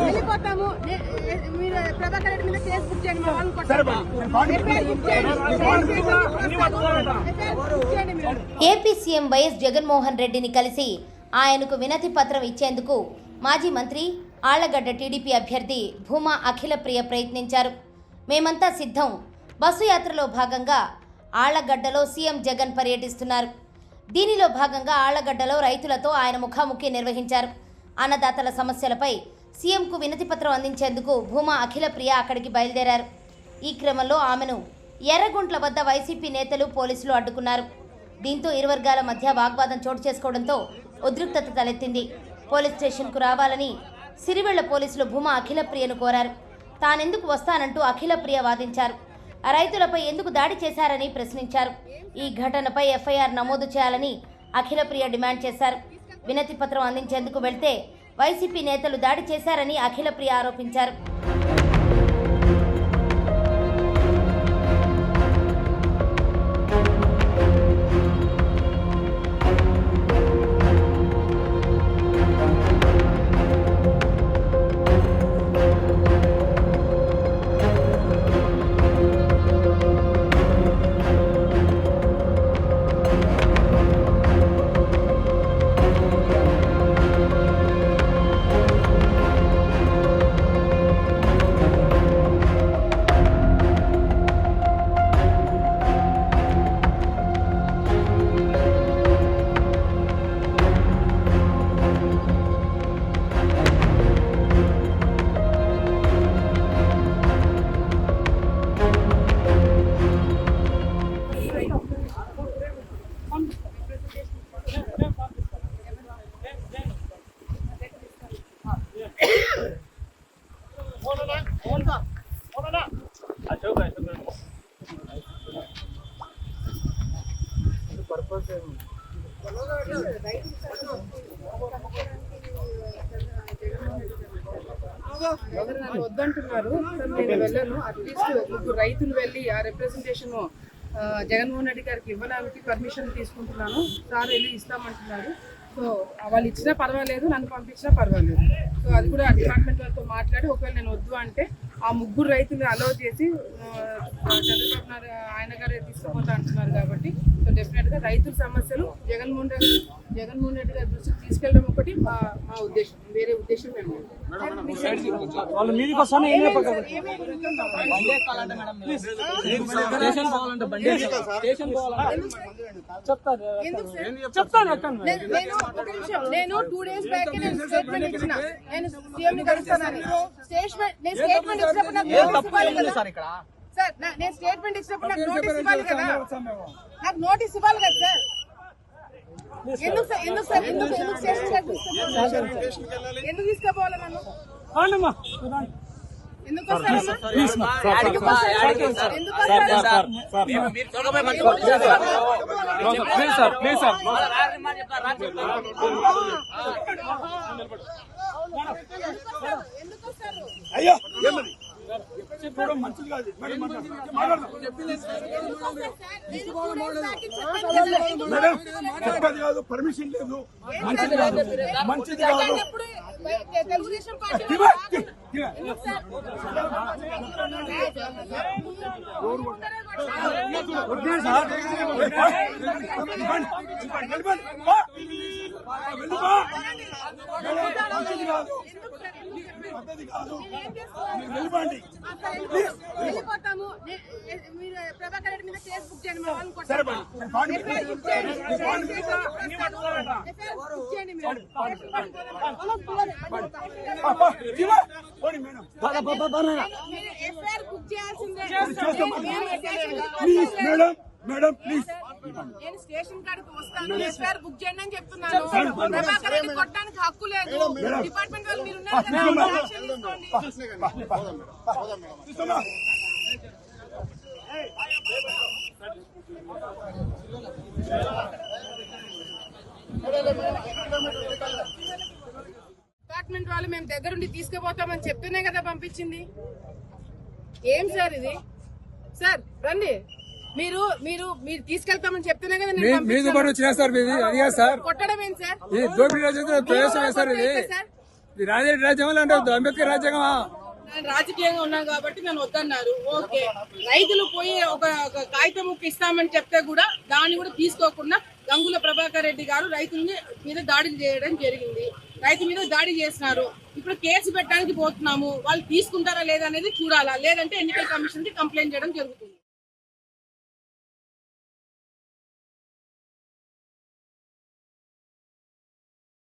వెళ్ళిపోతాము. మీరు ప్రభాకర్ రెడ్డి మీద కేసు బుక్ చేయండి. ఏపీ సీఎం వైఎస్ జగన్మోహన్ రెడ్డిని కలిసి ఆయనకు వినతి పత్రం ఇచ్చేందుకు మాజీ మంత్రి ఆళ్లగడ్డ టీడీపీ అభ్యర్థి భూమా అఖిలప్రియ ప్రయత్నించారు. మేమంతా సిద్ధం. బస్సు యాత్రలో భాగంగా ఆళ్లగడ్డలో సీఎం జగన్ పర్యటిస్తున్నారు. దీనిలో భాగంగా ఆళ్లగడ్డలో రైతులతో ఆయన ముఖాముఖి నిర్వహించారు. అన్నదాతల సమస్యలపై సీఎంకు వినతి పత్రం అందించేందుకు భూమా అఖిలప్రియ అక్కడికి బయలుదేరారు. ఈ క్రమంలో ఆమెను ఎర్రగుంట్ల వద్ద వైసీపీ నేతలు పోలీసులు అడ్డుకున్నారు. దీంతో ఇరు వర్గాల మధ్య వాగ్వాదం చోటు చేసుకోవడంతో ఉద్రిక్తత తలెత్తింది. పోలీస్ స్టేషన్కు రావాలని సిరివెళ్ల పోలీసులు భూమా అఖిలప్రియను కోరారు. తానెందుకు వస్తానంటూ అఖిలప్రియ వాదించారు. రైతులపై ఎందుకు దాడి చేశారని ప్రశ్నించారు. ఈ ఘటనపై ఎఫ్ఐఆర్ నమోదు చేయాలని అఖిలప్రియ డిమాండ్ చేశారు. వినతి పత్రం అందించేందుకు వెళ్తే వైసీపీ నేతలు దాడి చేశారని అఖిలప్రియ ఆరోపించారు. వద్దంటున్నారు. నేను వెళ్ళను. అట్లీస్ట్ ముగ్గురు రైతులు వెళ్ళి ఆ రిప్రజెంటేషన్ జగన్మోహన్ రెడ్డి గారికి ఇవ్వడానికి పర్మిషన్ తీసుకుంటున్నాను. సార్ వెళ్ళి ఇస్తామంటున్నారు. సో వాళ్ళు ఇచ్చినా పర్వాలేదు, నన్ను పంపించినా పర్వాలేదు. సో అది కూడా డిపార్ట్మెంట్ వాళ్ళతో మాట్లాడి ఒకవేళ నేను వద్దు అంటే ఆ ముగ్గురు రైతులు అలౌ చేసి చంద్రబాబు నాయుడు ఆయన గారు తీసుకుపోతా అంటున్నారు. కాబట్టి సో డెఫినెట్గా రైతుల సమస్యలు జగన్మోహన్ రెడ్డి గారి దృష్టికి తీసుకెళ్ళడం ఒకటి మా ఉద్దేశం. వేరే ఉద్దేశం మేము నేను 2 days బ్యాక్ నేను స్టేట్మెంట్ ఇచ్చిన. నేను సీఎం ని కలుస్తానని నేను స్టేట్మెంట్ ఇచ్చినప్పుడు నాకు నోటీస్ ఇవ్వాలి కదా. నాకు నోటీస్ ఇవ్వాలి కదా సార్. ఎందుకు తీసుకుపోవాలి నన్ను? ఎందుకు అయ్యా చెప్పడం మంచిది కాదు. మేడం చెప్పేది కాదు, పర్మిషన్ లేదు, మంచిది కాదు, మంచిది కాదు. తెలుగుదేశం పార్టీ వెళ్ళిపోతాము. మీరు ప్రభాకర్ రెడ్డి మీద కేసు బుక్ చేయండి. ఎఫ్ఐఆర్ బుక్ చేయాల్సిందే. మేడం ప్లీజ్, నేను స్టేషన్ కాడికి వస్తాను. ఎఫ్ఐఆర్ బుక్ చేయండి అని చెప్తున్నాను. ప్రభాకర్ రెడ్డి కొట్టడానికి హక్కు లేదు. డిపార్ట్మెంట్ వాళ్ళు మీరు ఉన్నారు కదా, యాక్షన్ తీసుకోండి. డిపార్ట్మెంట్ వాళ్ళు మేము దగ్గరుండి తీసుకుపోతామని చెప్తేనే కదా పంపించింది. ఏం సార్ ఇది? సార్ రండి, మీరు మీరు మీరు తీసుకెళ్తామని చెప్తేనే కదా నేను పంపించాను. సార్ కొట్టడం ఏంటి సార్? ఈ దోపిడీ రాజ్యంలో ప్రవేశమే సార్ ఇది. సార్ ఇది రాజ్యాంగం అంటే అంబేద్కర్ రాజ్యాంగమా? నేను రాజకీయంగా ఉన్నాను కాబట్టి నన్ను వద్దన్నారు. ఓకే, రైతులు పోయి ఒక కాగితం ముక్క ఇస్తామని చెప్తే కూడా దాన్ని కూడా తీసుకోకుండా గంగుల ప్రభాకర్ రెడ్డి గారు రైతులని మీద దాడులు చేయడం జరిగింది. రైతు మీద దాడి చేస్తున్నారు. ఇప్పుడు కేసు పెట్టడానికి పోతున్నాము. వాళ్ళు తీసుకుంటారా లేదా అనేది చూడాలా, లేదంటే ఎన్నికల కమిషన్ కి కంప్లైంట్ చేయడం జరుగుతుంది.